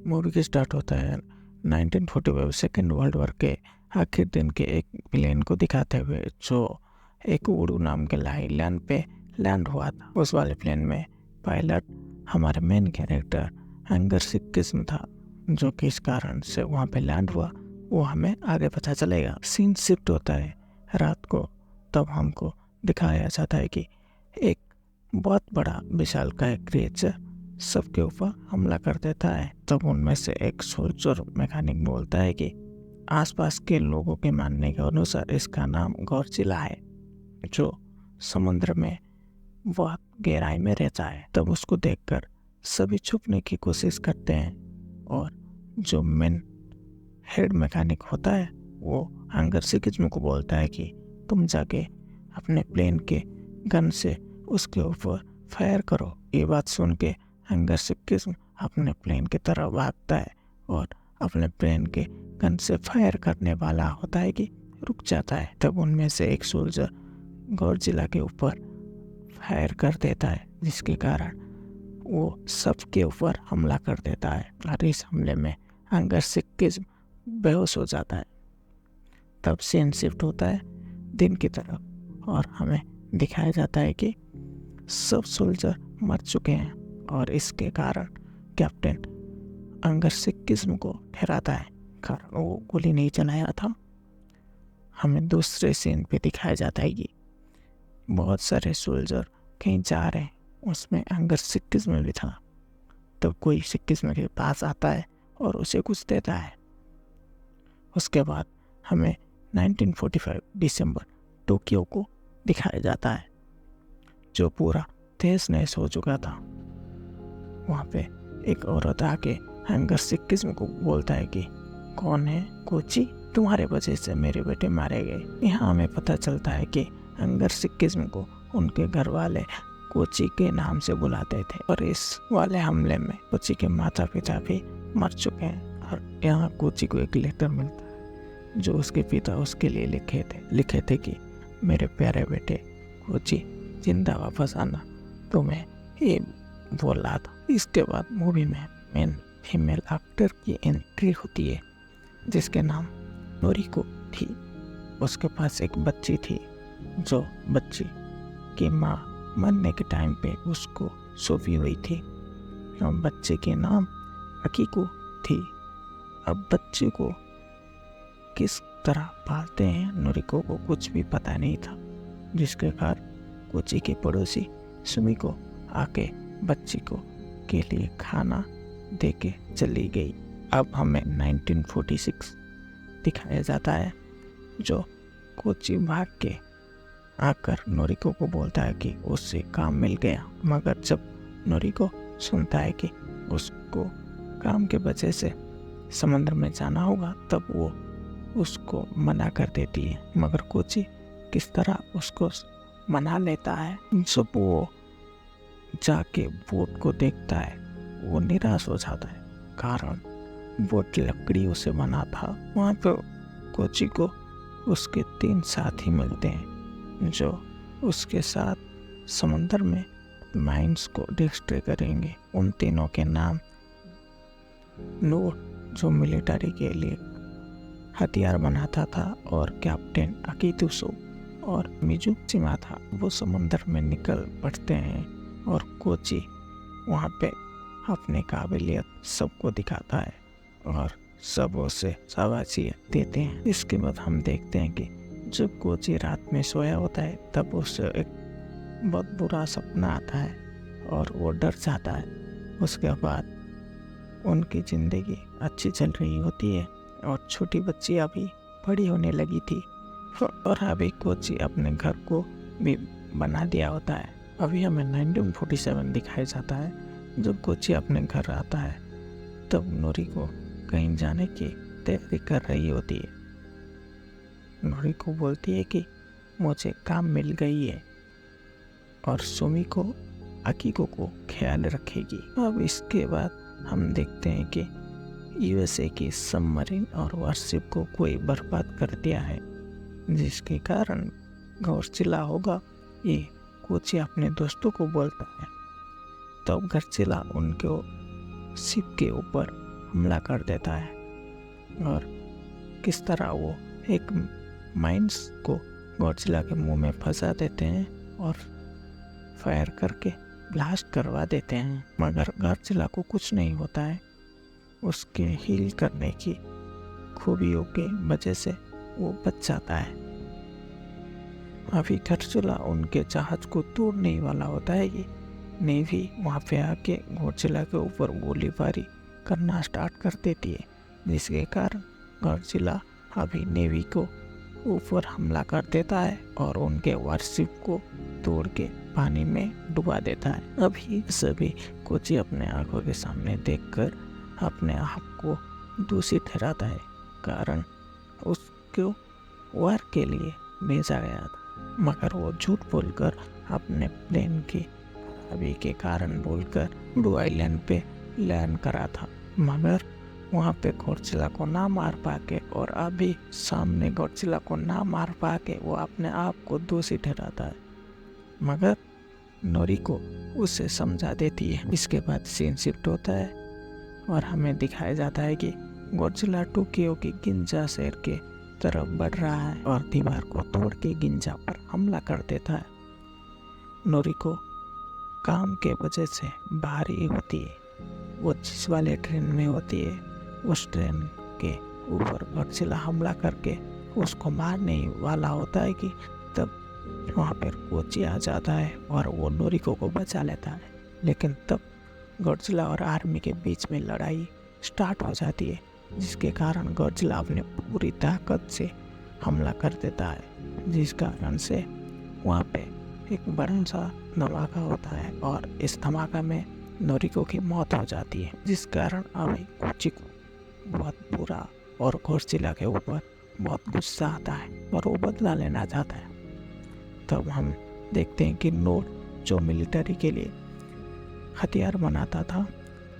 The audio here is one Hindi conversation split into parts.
मूवी की स्टार्ट होता है 1945 सेकेंड वर्ल्ड वॉर के आखिर दिन के एक प्लेन को दिखाते हुए, जो एक उड़ू नाम के आइलैंड पे लैंड हुआ था। उस वाले प्लेन में पायलट हमारे मेन कैरेक्टर एंगर सिख किस्म था, जो किस कारण से वहाँ पे लैंड हुआ वो हमें आगे पता चलेगा। सीन शिफ्ट होता है रात को, तब हमको दिखाया जाता है कि एक बहुत बड़ा विशालकाय क्रिएचर सबके ऊपर हमला कर देता है। तब उनमें से एक सोल्जर मैकेनिक बोलता है कि आसपास के लोगों के मानने के अनुसार इसका नाम गॉडजिला है, जो समुद्र में बहुत गहराई में रहता है। तब उसको देखकर सभी छुपने की कोशिश करते हैं और जो मेन हेड मैकेनिक होता है वो एंगर सिकिज्म को बोलता है कि तुम जाके अपने प्लेन के गन से उसके ऊपर फायर करो। ये बात सुन के एंगर सिकिज्म अपने प्लेन की तरफ भागता है और अपने प्लेन के गन से फायर करने वाला होता है कि रुक जाता है। तब उनमें से एक सोल्जर गॉडजिला के ऊपर फायर कर देता है, जिसके कारण वो सबके ऊपर हमला कर देता है और इस हमले में एंगर सिकिज्म बेहोश हो जाता है। तब सीन शिफ्ट होता है दिन की तरफ और हमें दिखाया जाता है कि सब सोल्जर मर चुके हैं और इसके कारण कैप्टन एंगर सिकिज्म को ठहराता है कारण वो गोली नहीं चलाया था। हमें दूसरे सीन पे दिखाया जाता है कि बहुत सारे सोल्जर कहीं जा रहे हैं, उसमें एंगर सिकिज्म भी था। तब कोई सिकिज्म के पास आता है और उसे कुछ देता है। उसके बाद हमें 1945 दिसंबर टोक्यो को दिखाया जाता है, जो पूरा तहस नहस हो चुका था। वहाँ पे एक औरत आके एंगर सिकिज्म को बोलता है कि कौन है कोची, तुम्हारे वजह से मेरे बेटे मारे गए। यहाँ हमें पता चलता है कि एंगर सिकिज्म को उनके घर वाले कोची के नाम से बुलाते थे और इस वाले हमले में कोची के माता पिता भी मर चुके हैं। और यहाँ कोची को एक लेटर मिलता है जो उसके पिता उसके लिए लिखे थे कि मेरे प्यारे बेटे कोची, जिंदा वापस आना, तुम्हें ये बोला था। इसके बाद मूवी में मेन फीमेल एक्टर की एंट्री होती है जिसके नाम नोरिको थी। उसके पास एक बच्ची थी, जो बच्ची की माँ मरने के टाइम पे उसको सौंपी हुई थी। बच्चे के नाम अकीको थी। अब बच्चे को किस तरह पालते हैं नोरिको को कुछ भी पता नहीं था, जिसके कारण कोची के पड़ोसी सुमिको आके बच्ची को के लिए खाना दे के चली गई। अब हमें 1946 दिखाया जाता है, जो कोची भाग के आकर नोरिको को बोलता है कि उससे काम मिल गया। मगर जब नोरिको सुनता है कि उसको काम के वजह से समुद्र में जाना होगा, तब वो उसको मना कर देती है। मगर कोची किस तरह उसको मना लेता है। जब वो जाके बोट को देखता है, वो निराश हो जाता है कारण बोट लकड़ियों से बना था। वहाँ पे कोची को उसके 3 साथी मिलते हैं, जो उसके साथ समुद्र में माइंस को डिस्ट्रॉय करेंगे। उन तीनों के नाम नूर, जो मिलिट्री के लिए हथियार बनाता था, और कैप्टन अकीतुसो और मिजुशिमा था। वो समुद्र में निकल पड़ते हैं और कोची वहाँ पे अपने काबिलियत सबको दिखाता है और सब उसे शाबाशी देते हैं। इसके बाद हम देखते हैं कि जब कोची रात में सोया होता है, तब उसे एक बहुत बुरा सपना आता है और वो डर जाता है। उसके बाद उनकी ज़िंदगी अच्छी चल रही होती है और छोटी बच्ची अभी बड़ी होने लगी थी और अभी कोची अपने घर को भी बना दिया होता है। अभी हमें 1947 दिखाया जाता है। जब कोची अपने घर आता है, तब नोरिको कहीं जाने की तैयारी कर रही होती है। नोरिको बोलती है कि मुझे काम मिल गई है और सुमिको अकीको को ख्याल रखेगी। अब इसके बाद हम देखते हैं कि यूएसए की सबमरीन और वारशिप को कोई बर्बाद कर दिया है, जिसके कारण गॉडजिला होगा, ये कोची अपने दोस्तों को बोलता है। तब गॉडजिला उनको शिप के ऊपर हमला कर देता है और किस तरह वो एक माइंस को गॉडजिला के मुंह में फंसा देते हैं और फायर करके ब्लास्ट करवा देते हैं, मगर गॉडजिला को कुछ नहीं होता है। उसके हील करने की खूबियों के वजह से वो बच जाता है। अभी गॉडजिला उनके जहाज को तोड़ने ही वाला होता है कि नेवी वहाँ पे आके गॉडजिला के ऊपर गोलीबारी करना स्टार्ट कर देती है, जिसके कारण गॉडजिला अभी नेवी को ऊपर हमला कर देता है और उनके वारशिप को तोड़ के पानी में डुबा देता है। अभी सभी कोची अपने आंखों के सामने देखकर अपने आप को दोषी ठहराता है, कारण उसको वार के लिए भेजा गया था, मगर वो झूठ बोलकर अपने प्लेन की खराबी के कारण बोलकर ब्लू आइलैंड पे लैंड करा था, मगर वहाँ पे गॉडजिला को ना मार पाके और अभी सामने गॉडजिला को ना मार पाके वो अपने आप को दोषी ठहराता है, मगर नोरिको उसे समझा देती है। इसके बाद सीन शिफ्ट होता है और हमें दिखाया जाता है कि गॉडजिला टोक्यो की गिंजा शहर के तरफ बढ़ रहा है और दीवार को तोड़ के गिंजा पर हमला कर देता है। नोरिको काम के वजह से भारी होती है, वो जिस वाले ट्रेन में होती है उस ट्रेन के ऊपर गॉडजिला हमला करके उसको मारने वाला होता है कि तब वहाँ पर कोची आ जाता है और वो नोरिको को बचा लेता है, लेकिन तब गॉडजिला और आर्मी के बीच में लड़ाई स्टार्ट हो जाती है, जिसके कारण गॉडजिला अपने पूरी ताकत से हमला कर देता है, जिस कारण से वहाँ पे एक बड़ा सा धमाका होता है और इस धमाका में नोरिको की मौत हो जाती है, जिस कारण अभी कोची को बहुत बुरा और गॉडजिला के ऊपर बहुत गुस्सा आता है और वो बदला लेना चाहता है। तब हम देखते हैं कि नोड जो मिलिट्री के लिए हथियार बनाता था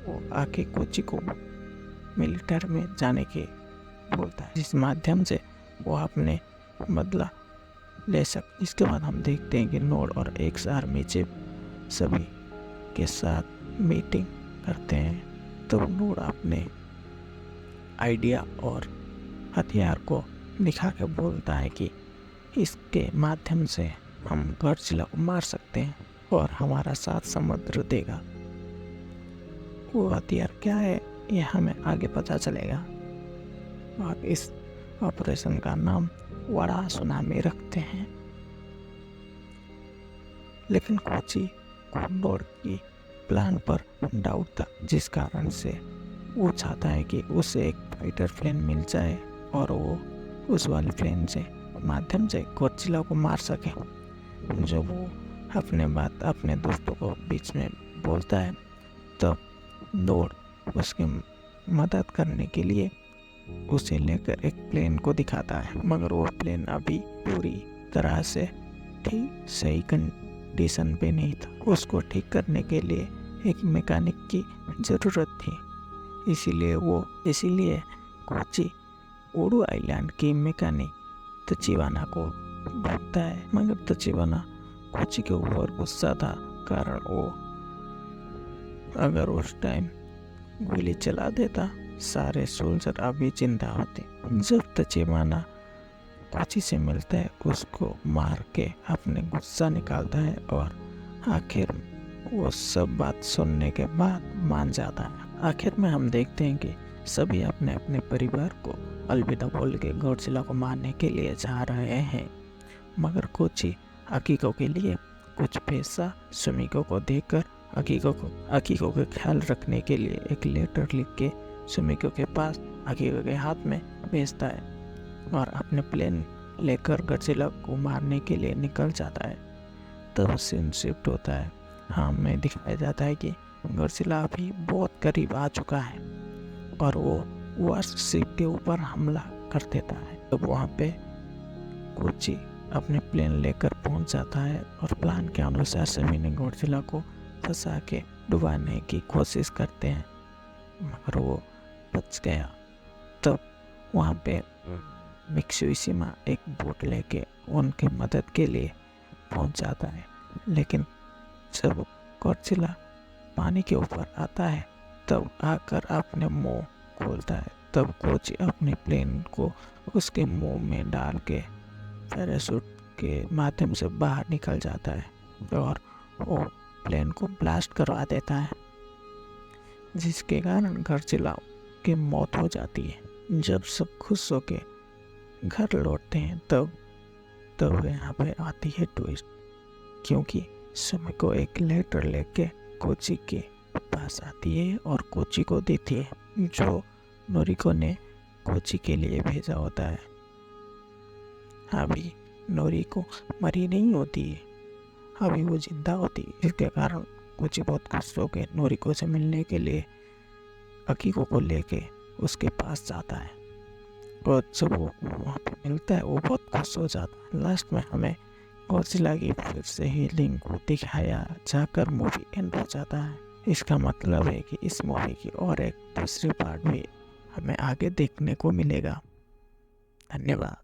वो आके कोची को मिलिट्री में जाने के बोलता है, जिस माध्यम से वो अपने बदला ले सकते। इसके बाद हम देखते हैं कि नोड और एक्स आर्मी चीफ सभी के साथ मीटिंग करते हैं। तब नोड अपने आइडिया और हथियार को दिखा के बोलता है कि इसके माध्यम से हम गॉडजिला को मार सकते हैं और हमारा साथ समुद्र देगा। वो हथियार क्या है ये हमें आगे पता चलेगा और इस ऑपरेशन का नाम बड़ा सुनामी रखते हैं। लेकिन कोची को नोड की प्लान पर डाउट था, जिस कारण से वो चाहता है कि उसे एक फाइटर प्लेन मिल जाए और वो उस वाले प्लेन से माध्यम से गॉडजिला को मार सके। जो वो अपने बात अपने दोस्तों को बीच में बोलता है, तब नोड उसकी मदद करने के लिए उसे लेकर एक प्लेन को दिखाता है, मगर वो प्लेन अभी पूरी तरह से ठीक सही कंडीशन पे नहीं था। उसको ठीक करने के लिए एक मैकेनिक की ज़रूरत थी, इसीलिए कोची ओडू आइलैंड की मैकेनिक तचिबाना को ढूंढता है, मगर तचिबाना कोची के ऊपर गुस्सा था, कारण वो अगर उस टाइम गोली चला देता सारे सोल्जर अभी जिंदा होते। जब तचिबाना कोची से मिलता है उसको मार के अपने गुस्सा निकालता है और आखिर वो सब बात सुनने के बाद मान जाता है। आखिर में हम देखते हैं कि सभी अपने अपने परिवार को अलविदा बोल के गॉडजिला को मारने के लिए जा रहे हैं, मगर कोची अकीको के लिए कुछ पैसा सुमिको को देकर अकीको का ख्याल रखने के लिए एक लेटर लिख के सुमिको के पास अकीको के हाथ में भेजता है और अपने प्लेन लेकर गॉडजिला को मारने के लिए निकल जाता है। तब सीन शिफ्ट होता है, हमें दिखाया जाता है कि गॉडजिला अभी बहुत करीब आ चुका है और वो वारशिप के ऊपर हमला कर देता है। तब वहाँ पे कोची अपने प्लेन लेकर पहुँच जाता है और प्लान के अनुसार सभी ने गॉडजिला को फंसा के डुबाने की कोशिश करते हैं, मगर वो बच गया। तब वहाँ पे मित्सुबिशी एक बोट लेके उनकी मदद के लिए पहुँच जाता है, लेकिन जब गॉडजिला पानी के ऊपर आता है तब आकर अपने मुंह खोलता है तब कोची अपने प्लेन को उसके मुंह में डाल के पैराशूट के माध्यम से बाहर निकल जाता है और वो प्लेन को ब्लास्ट करवा देता है, जिसके कारण गॉडजिला की मौत हो जाती है। जब सब खुश होके घर लौटते हैं तब यहाँ पे आती है ट्विस्ट, क्योंकि समय को एक लेटर लेके कोची के पास आती है और कोची को देती है, जो नोरिको ने कोची के लिए भेजा होता है। अभी नोरिको मरी नहीं होती है, अभी वो जिंदा होती है, जिसके कारण कोची बहुत खुश होकर नोरिको से मिलने के लिए अकीको को लेके उसके पास जाता है और जब वो वहाँ पे मिलता है वो बहुत खुश हो जाता है। लास्ट में हमें गॉडजिला की फिर से हीलिंग को दिखाया जाकर मूवी एंड हो जाता है। इसका मतलब है कि इस मूवी की और एक दूसरी पार्ट भी हमें आगे देखने को मिलेगा। धन्यवाद।